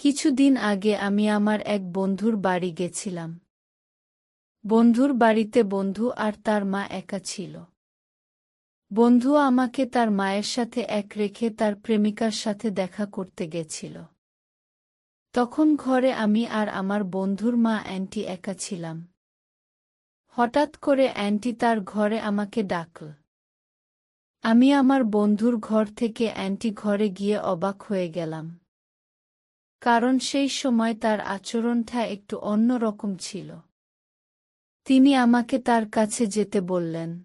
কিছুদিন আগে আমি আমার এক বন্ধুর বাড়ি গেছিলাম। বন্ধুর বাড়িতে বন্ধু আর তার মা একা ছিল। বন্ধু আমাকে তার মায়ের সাথে এক রেখে তার প্রেমিকার সাথে দেখা করতে গেছিল। তখন ঘরে আমি আর আমার বন্ধুর মা অ্যান্টি একা ছিলাম। হঠাৎ করে অ্যান্টি তার ঘরে আমাকে ডাকল। আমি আমার বন্ধুর ঘর থেকে অ্যান্টি ঘরে গিয়ে অবাক হয়ে গেলাম। কারণ সেই সময় তার আচরণটা একটু অন্য রকম ছিল। তিনি আমাকে তার কাছে যেতে বললেন।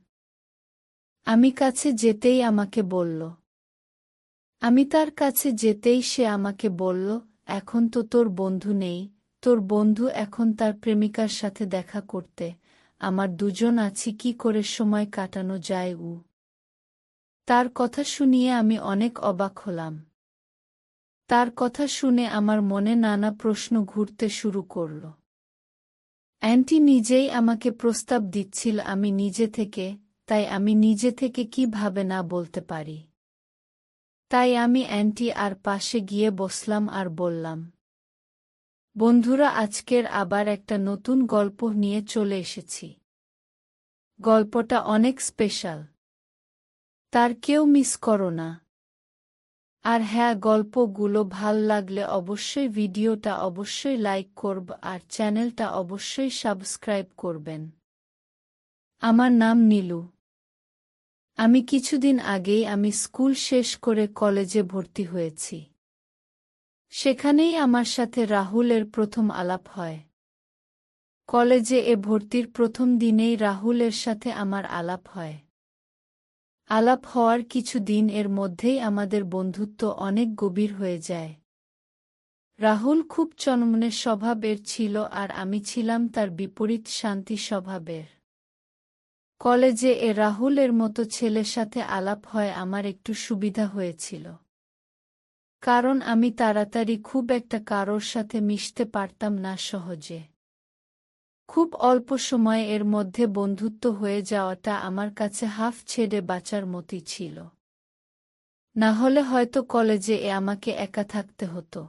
আমি কাছে যেতেই আমাকে বলল। আমি তার কাছে যেতেই সে আমাকে বলল, এখন তো তোর বন্ধু নেই, তোর বন্ধু এখন তার প্রেমিকার সাথে দেখা করতে, আমার দুজন আছি, কি করে সময় কাটানো যায়? তার কথা শুনিয়ে আমি অনেক অবাক হলাম। তার কথা শুনে আমার মনে নানা প্রশ্ন ঘুরতে শুরু করল। অ্যান্টি নিজেই আমাকে প্রস্তাব দিচ্ছিল আমি নিজে থেকে, তাই আমি নিজে থেকে কিভাবে না বলতে পারি। তাই আমি অ্যান্টি আর পাশে গিয়ে বসলাম আর বললাম, বন্ধুরা, আজকের আবার একটা নতুন গল্প নিয়ে চলে এসেছি। গল্পটা অনেক স্পেশাল, তার কেউ মিস করো না। আর হ্যাঁ, গল্পগুলো ভাল লাগলে অবশ্যই ভিডিওটা অবশ্যই লাইক করব আর চ্যানেলটা অবশ্যই সাবস্ক্রাইব করবেন। আমার নাম নীলু। আমি কিছুদিন আগেই আমি স্কুল শেষ করে কলেজে ভর্তি হয়েছি। সেখানেই আমার সাথে রাহুলের প্রথম আলাপ হয়। কলেজে ভর্তির প্রথম দিনেই রাহুলের সাথে আমার আলাপ হয়। আলাপ হওয়ার কিছু দিন এর মধ্যেই আমাদের বন্ধুত্ব অনেক গভীর হয়ে যায়। রাহুল খুব চনমনে স্বভাবের ছিল আর আমি ছিলাম তার বিপরীত শান্তি স্বভাবের। কলেজে রাহুলের মতো ছেলের সাথে আলাপ হয় আমার একটু সুবিধা হয়েছিল। কারণ আমি তাড়াতাড়ি খুব একটা কারোর সাথে মিশতে পারতাম না সহজে। খুব অল্প সময়ে এর মধ্যে বন্ধুত্ব হয়ে যাওয়াটা আমার কাছে হাফ ছেড়ে বাঁচার মতোই ছিল। না হলে হয়তো কলেজে আমাকে একা থাকতে হতো।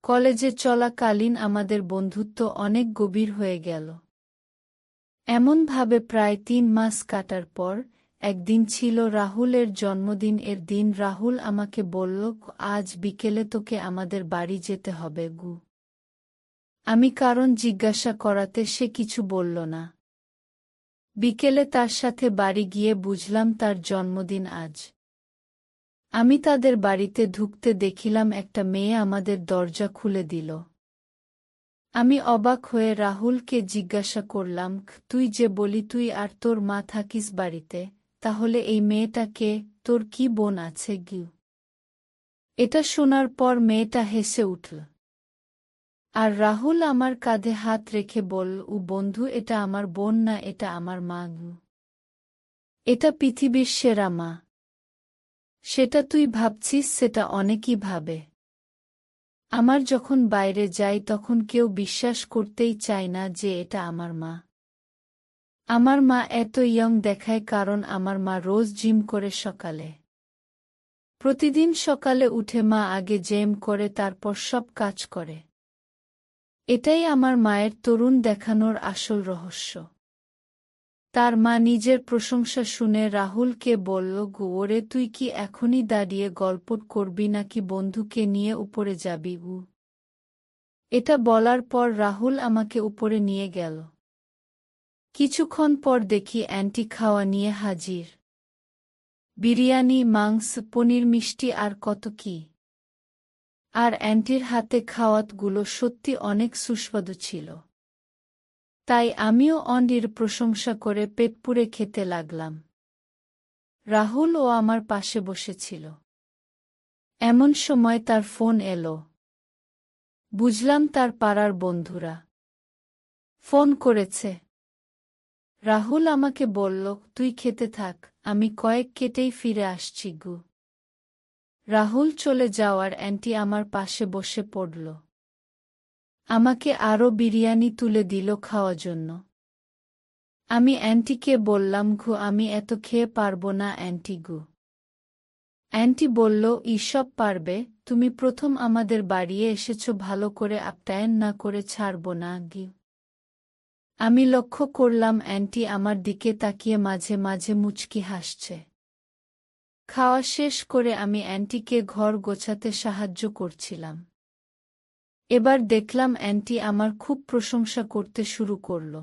কলেজে চলাকালীন আমাদের বন্ধুত্ব অনেক গভীর হয়ে গেল। এমনভাবে প্রায় ৩ মাস কাটার পর একদিন ছিল রাহুলের জন্মদিন। এর দিন রাহুল আমাকে বলল, আজ বিকেলে তোকে আমাদের বাড়ি যেতে হবে গু। আমি কারণ জিজ্ঞাসা করাতে সে কিছু বলল না। বিকেলে তার সাথে বাড়ি গিয়ে বুঝলাম তার জন্মদিন আজ। আমি তাদের বাড়িতে ঢুকতে দেখিলাম একটা মেয়ে আমাদের দরজা খুলে দিল। আমি অবাক হয়ে রাহুলকে জিজ্ঞাসা করলাম, তুই যে বলি তুই আর তোর মা থাকিস বাড়িতে, তাহলে এই মেয়েটা কে? তোর কি বোন আছে গু? এটা শোনার পর মেয়েটা হেসে উঠল। আর রাহুল আমার কাঁধে হাত রেখে বলল, বন্ধু, এটা আমার বোন না, এটা আমার মা গু। এটা পৃথিবীর সেরা মা। সেটা তুই ভাবছিস, সেটা অনেকেই ভাবে। আমার যখন বাইরে যাই তখন কেউ বিশ্বাস করতেই চায় না যে এটা আমার মা। আমার মা এত ইয়ং দেখায় কারণ আমার মা রোজ জিম করে সকালে। প্রতিদিন সকালে উঠে মা আগে জিম করে তারপর সব কাজ করে। এটাই আমার মায়ের তরুণ দেখানোর আসল রহস্য। তার মা নিজের প্রশংসা শুনে রাহুলকে বলল, ওরে, তুই কি এখনই দাঁড়িয়ে গল্প করবি নাকি বন্ধুকে নিয়ে উপরে যাবি? এটা বলার পর রাহুল আমাকে উপরে নিয়ে গেল। কিছুক্ষণ পর দেখি অ্যান্টি খাওয়া নিয়ে হাজির। বিরিয়ানি, মাংস, পনির, মিষ্টি আর কত কি। আর অ্যান্টির হাতে খাওয়াতগুলো সত্যি অনেক সুস্বাদু ছিল। তাই আমিও অন্ডির প্রশংসা করে পেট পুরে খেতে লাগলাম। রাহুল আমার পাশে বসেছিল। এমন সময় তার ফোন এলো। বুঝলাম তার পাড়ার বন্ধুরা ফোন করেছে। রাহুল আমাকে বলল, তুই খেতে থাক, আমি কয়েক কেটেই ফিরে আসছি গু। রাহুল চলে যাওয়ার অ্যান্টি আমার পাশে বসে পড়ল। আমাকে আরও বিরিয়ানি তুলে দিল খাওয়ার জন্য। আমি অ্যান্টিকে বললাম, আমি এত খেয়ে পারব না অ্যান্টি গু। অ্যান্টি বলল, ঈসব পারবে, তুমি প্রথম আমাদের বাড়িয়ে এসেছ, ভালো করে আপ্যায়ন না করে ছাড়ব না গি। আমি লক্ষ্য করলাম অ্যান্টি আমার দিকে তাকিয়ে মাঝে মাঝে মুচকি হাসছে। খাওয়া শেষ করে আমি অ্যান্টিকে ঘর গোছাতে সাহায্য করছিলাম। এবার দেখলাম অ্যান্টি আমার খুব প্রশংসা করতে শুরু করল।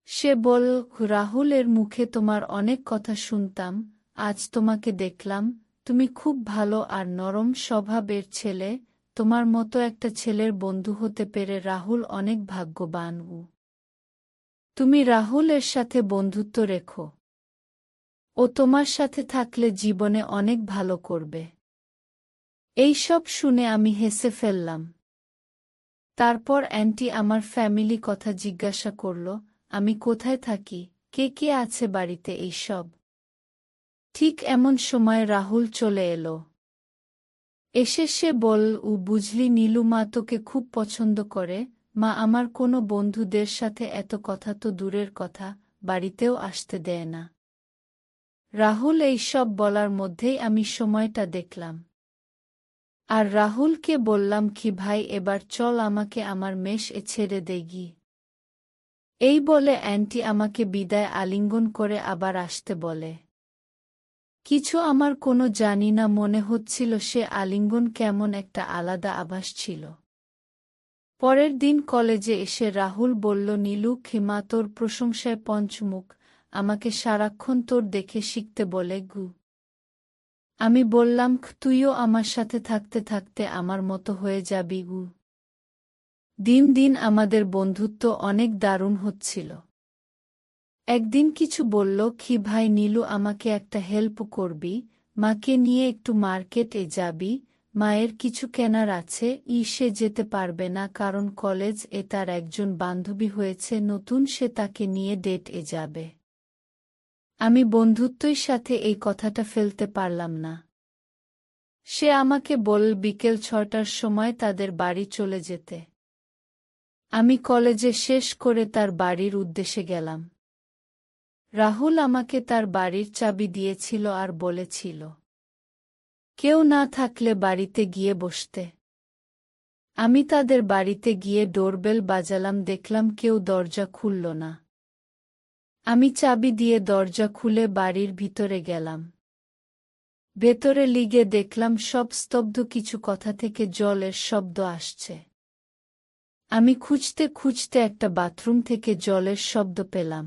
সে বলল, রাহুলের মুখে তোমার অনেক কথা শুনতাম, আজ তোমাকে দেখলাম, তুমি খুব ভালো আর নরম স্বভাবের ছেলে, তোমার মতো একটা ছেলের বন্ধু হতে পেরে রাহুল অনেক ভাগ্যবান। তুমি রাহুলের সাথে বন্ধুত্ব রেখো, ও তোমার সাথে থাকলে জীবনে অনেক ভালো করবে। এই সব শুনে আমি হেসে ফেললাম। তারপর অ্যান্টি আমার ফ্যামিলি কথা জিজ্ঞাসা করল, আমি কোথায় থাকি, কে কে আছে বাড়িতে, এই সব। ঠিক এমন সময় রাহুল চলে এলো। এসে সে বলল, বুঝলি নীলু, মা তোকে খুব পছন্দ করে, মা আমার কোনো বন্ধুদের সাথে এত কথা তো দূরের কথা, বাড়িতেও আসতে দেয় না। রাহুল এই সব বলার মধ্যেই আমি সময়টা দেখলাম। আর রাহুলকে বললাম, কি ভাই, এবার চল আমাকে আমার মেষ ছেড়ে দে গি। এই বলে অ্যান্টি আমাকে বিদায় আলিঙ্গন করে আবার আসতে বলে। কিছু আমার কোনো জানি না মনে হচ্ছিল, সে আলিঙ্গন কেমন একটা আলাদা আভাস ছিল। পরের দিন কলেজে এসে রাহুল বলল, নীলু, খিমা তোর প্রশংসায় পঞ্চমুখ, আমাকে সারাক্ষণ তোর দেখে শিখতে বলে গু। আমি বললাম, তুইও আমার সাথে থাকতে থাকতে আমার মতো হয়ে যাবি গু। দিন দিন আমাদের বন্ধুত্ব অনেক দারুণ হচ্ছিল। একদিন কিছু বলল, কি ভাই নীলু, আমাকে একটা হেল্প করবি, মাকে নিয়ে একটু মার্কেটে যাবি, মায়ের কিছু কেনার আছে, সে যেতে পারবে না কারণ কলেজ তার একজন বান্ধবী হয়েছে নতুন, সে তাকে নিয়ে ডেটে যাবে। আমি বন্ধুত্বই সাথে এই কথাটা ফেলতে পারলাম না। সে আমাকে বলল বিকেল 6টার সময় তাদের বাড়ি চলে যেতে। আমি কলেজে শেষ করে তার বাড়ির উদ্দেশ্যে গেলাম। রাহুল আমাকে তার বাড়ির চাবি দিয়েছিল আর বলেছিল, কেউ না থাকলে বাড়িতে গিয়ে বসতে। আমি তাদের বাড়িতে গিয়ে ডোরবেল বাজালাম, দেখলাম কেউ দরজা খুলল না। আমি চাবি দিয়ে দরজা খুলে বাড়ির ভিতরে গেলাম। ভেতরে লিগে দেখলাম সব স্তব্ধ, কিছু কথা থেকে জলের শব্দ আসছে। আমি খুঁজতে খুঁজতে একটা বাথরুম থেকে জলের শব্দ পেলাম।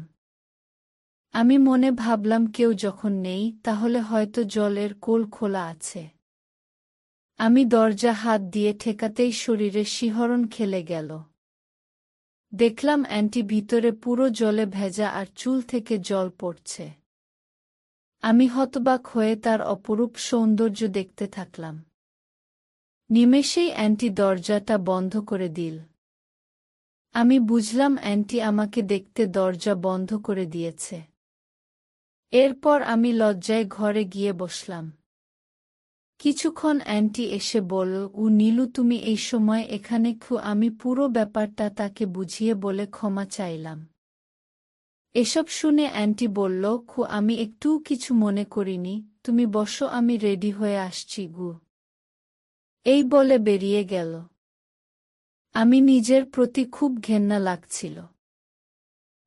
আমি মনে ভাবলাম, কেউ যখন নেই তাহলে হয়তো জলের কোল খোলা আছে। আমি দরজা হাত দিয়ে ঠেকাতেই শরীরে শিহরণ খেলে গেল। দেখলাম অ্যান্টি ভিতরে পুরো জলে ভেজা আর চুল থেকে জল পড়ছে। আমি হতবাক হয়ে তার অপরূপ সৌন্দর্য দেখতে থাকলাম। নিমেষেই অ্যান্টি দরজাটা বন্ধ করে দিল। আমি বুঝলাম অ্যান্টি আমাকে দেখতে দরজা বন্ধ করে দিয়েছে। এরপর আমি লজ্জায় ঘরে গিয়ে বসলাম। কিছুক্ষণ অ্যান্টি এসে বলল, নীলু, তুমি এই সময় এখানে? আমি পুরো ব্যাপারটা তাকে বুঝিয়ে বলে ক্ষমা চাইলাম। এসব শুনে অ্যান্টি বলল, আমি একটুও কিছু মনে করিনি, তুমি বসো, আমি রেডি হয়ে আসছি গু। এই বলে বেরিয়ে গেল। আমি নিজের প্রতি খুব ঘেন্না লাগছিল।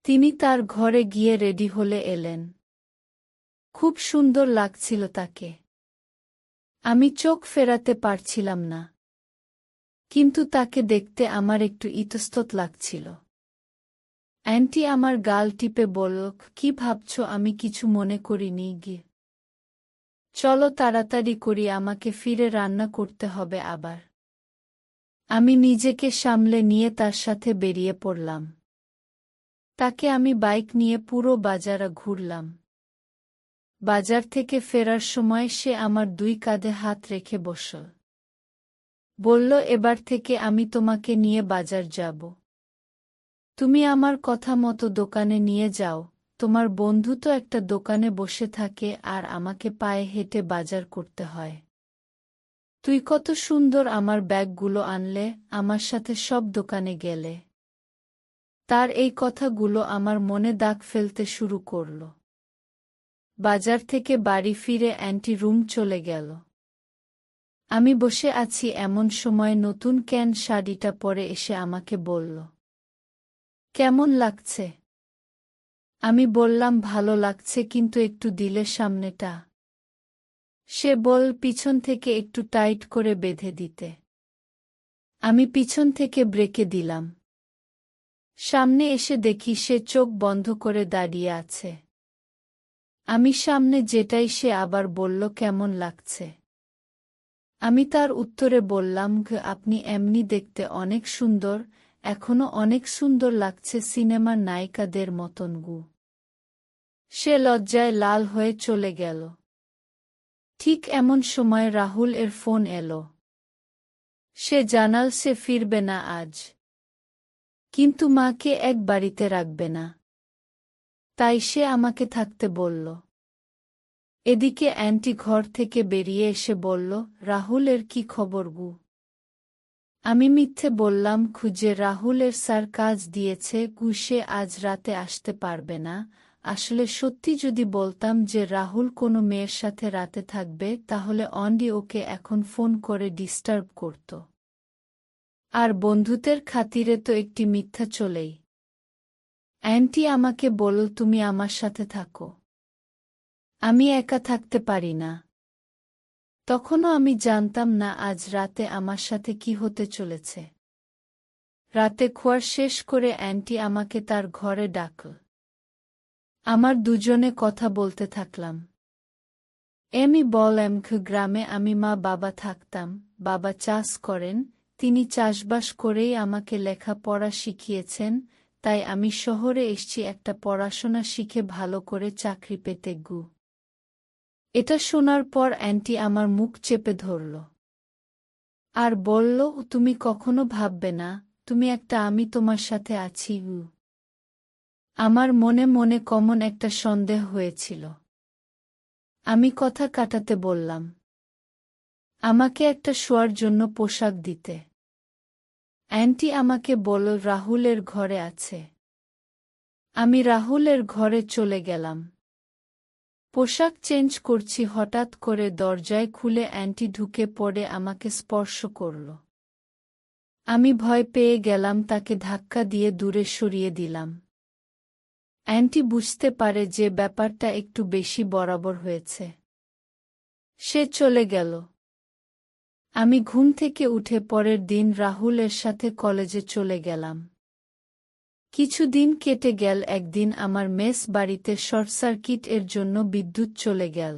তিনি তার ঘরে গিয়ে রেডি হলে এলেন। খুব সুন্দর লাগছিল তাকে। আমি চোখ ফেরাতে পারছিলাম না। কিন্তু তাকে দেখতে আমার একটু ইতস্তত লাগছিল। অ্যান্টি আমার গাল টিপে বলল, কি ভাবছ? আমি কিছু মনে করিনি গি। চলো তাড়াতাড়ি করি, আমাকে ফিরে রান্না করতে হবে আবার। আমি নিজেকে সামলে নিয়ে তার সাথে বেরিয়ে পড়লাম। তাকে আমি বাইক নিয়ে পুরো বাজার ঘুরলাম। বাজার থেকে ফেরার সময় সে আমার 2 কাঁধে হাত রেখে বসল। বলল, এবার থেকে আমি তোমাকে নিয়ে বাজার যাব। তুমি আমার কথা মতো দোকানে নিয়ে যাও, তোমার বন্ধু তো একটা দোকানে বসে থাকে আর আমাকে পায়ে হেঁটে বাজার করতে হয়। তুই কত সুন্দর আমার ব্যাগগুলো আনলে, আমার সাথে সব দোকানে গেলে। তার এই কথাগুলো আমার মনে দাগ ফেলতে শুরু করল। বাজার থেকে বাড়ি ফিরে অ্যান্টি রুম চলে গেল। আমি বসে আছি এমন সময় নতুন ক্যান শাড়িটা পরে এসে আমাকে বলল, কেমন লাগছে? আমি বললাম, ভালো লাগছে, কিন্তু একটু দিলে সামনেটা। সে বলল পিছন থেকে একটু টাইট করে বেঁধে দিতে। আমি পিছন থেকে ব্রেকে দিলাম। সামনে এসে দেখি সে চোখ বন্ধ করে দাঁড়িয়ে আছে। আমি সামনে যেটাই সে আবার বলল, কেমন লাগছে? আমি তার উত্তরে বললাম, আপনি এমনি দেখতে অনেক সুন্দর, এখনো অনেক সুন্দর লাগছে, সিনেমার নায়িকাদের মতন গু। সে লজ্জায় লাল হয়ে চলে গেল। ঠিক এমন সময় রাহুল এর ফোন এলো। সে জানাল সে ফিরবে না আজ, কিন্তু মাকে এক বাড়িতে রাখবে না, তাই সে আমাকে থাকতে বলল। এদিকে অ্যান্টি ঘর থেকে বেরিয়ে এসে বলল, রাহুলের কি খবর গু? আমি মিথ্যে বললাম, খুঁজে রাহুলের স্যার কাজ দিয়েছে গু, সে আজ রাতে আসতে পারবে না। আসলে সত্যি যদি বলতাম যে রাহুল কোনো মেয়ের সাথে রাতে থাকবে, তাহলে অন্ডি ওকে এখন ফোন করে ডিস্টার্ব করত। আর বন্ধুত্বের খাতিরে তো একটি মিথ্যা চলেই। অ্যান্টি আমাকে বলল, তুমি আমার সাথে থাকো, আমি একা থাকতে পারি না। তখনও আমি জানতাম না আজ রাতে আমার সাথে কি হতে চলেছে। রাতে খোয়ার শেষ করে অ্যান্টি আমাকে তার ঘরে ডাকল। আমার দুজনে কথা বলতে থাকলাম। আমি বললাম, গ্রামে আমি মা বাবা থাকতাম, বাবা চাষ করেন, তিনি চাষবাস করেই আমাকে লেখাপড়া শিখিয়েছেন, তাই আমি শহরে এসেছি একটা পড়াশোনা শিখে ভালো করে চাকরি পেতে গু। এটা শোনার পর অ্যান্টি আমার মুখ চেপে ধরল আর বলল, তুমি কখনো ভাববে না তুমি একটা, আমি তোমার সাথে আছি গু। আমার মনে মনে কেমন একটা সন্দেহ হয়েছিল। আমি কথা কাটাতে বললাম, আমাকে একটা শোয়ার জন্য পোশাক দিতে। অ্যান্টি আমাকে বলল, রাহুলের ঘরে আছে। আমি রাহুলের ঘরে চলে গেলাম। পোশাক চেঞ্জ করছি, হঠাৎ করে দরজায় খুলে অ্যান্টি ঢুকে পড়ে আমাকে স্পর্শ করল। আমি ভয় পেয়ে গেলাম, তাকে ধাক্কা দিয়ে দূরে সরিয়ে দিলাম। অ্যান্টি বুঝতে পারে যে ব্যাপারটা একটু বেশি বরাবর হয়েছে। সে চলে গেল। আমি ঘুম থেকে উঠে পরের দিন রাহুলের সাথে কলেজে চলে গেলাম। কিছুদিন কেটে গেল। একদিন আমার মেস বাড়িতে শর্ট সার্কিট এর জন্য বিদ্যুৎ চলে গেল।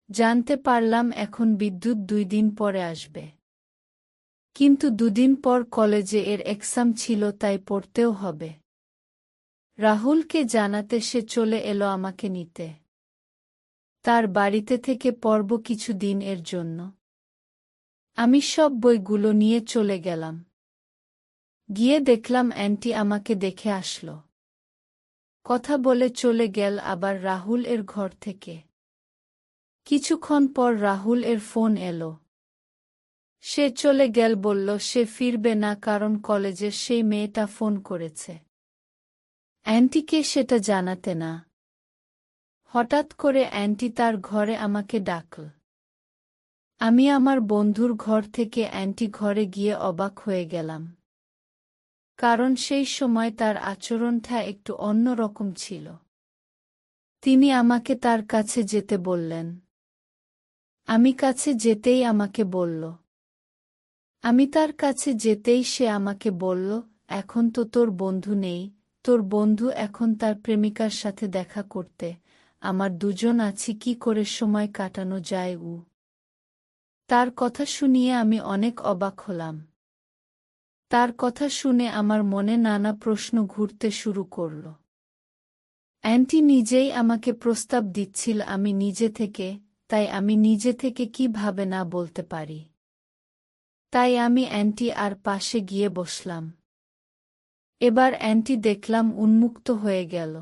জানতে পারলাম এখন বিদ্যুৎ 2 দিন পরে আসবে। কিন্তু 2 দিন পর কলেজে এর এক্সাম ছিল, তাই পড়তেও হবে। রাহুলকে জানাতে সে চলে এলো আমাকে নিতে। তার বাড়িতে থেকে পড়ব কিছু দিন এর জন্য। আমি সব বইগুলো নিয়ে চলে গেলাম। গিয়ে দেখলাম অ্যান্টি আমাকে দেখে আসলো। কথা বলে চলে গেল আবার রাহুল এর ঘর থেকে। কিছুক্ষণ পর রাহুল এর ফোন এলো। সে চলে গেল, বলল সে ফিরবে না কারণ কলেজের সেই মেয়েটা ফোন করেছে। অ্যান্টিকে সেটা জানাতে না। হঠাৎ করে অ্যান্টি তার ঘরে আমাকে ডাকল। আমি আমার বন্ধুর ঘর থেকে অ্যান্টি ঘরে গিয়ে অবাক হয়ে গেলাম। কারণ সেই সময় তার আচরণটা একটু অন্য রকম ছিল। তিনি আমাকে তার কাছে যেতে বললেন। আমি কাছে যেতেই আমাকে বলল। আমি তার কাছে যেতেই সে আমাকে বলল, এখন তো তোর বন্ধু নেই, তোর বন্ধু এখন তার প্রেমিকার সাথে দেখা করতে, আমার দুজন আছি, কি করে সময় কাটানো যায় উ। তার কথা শুনিয়ে আমি অনেক অবাক হলাম। তার কথা শুনে আমার মনে নানা প্রশ্ন ঘুরতে শুরু করল। অ্যান্টি নিজেই আমাকে প্রস্তাব দিচ্ছিল আমি নিজে থেকে, তাই আমি নিজে থেকে কিভাবে না বলতে পারি। তাই আমি অ্যান্টি আর পাশে গিয়ে বসলাম। এবার অ্যান্টি দেখলাম উন্মুক্ত হয়ে গেল।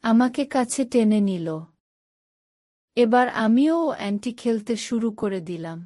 আমাকে কাছে টেনে নিল। এবার আমিও অ্যান্টি খেলতে শুরু করে দিলাম।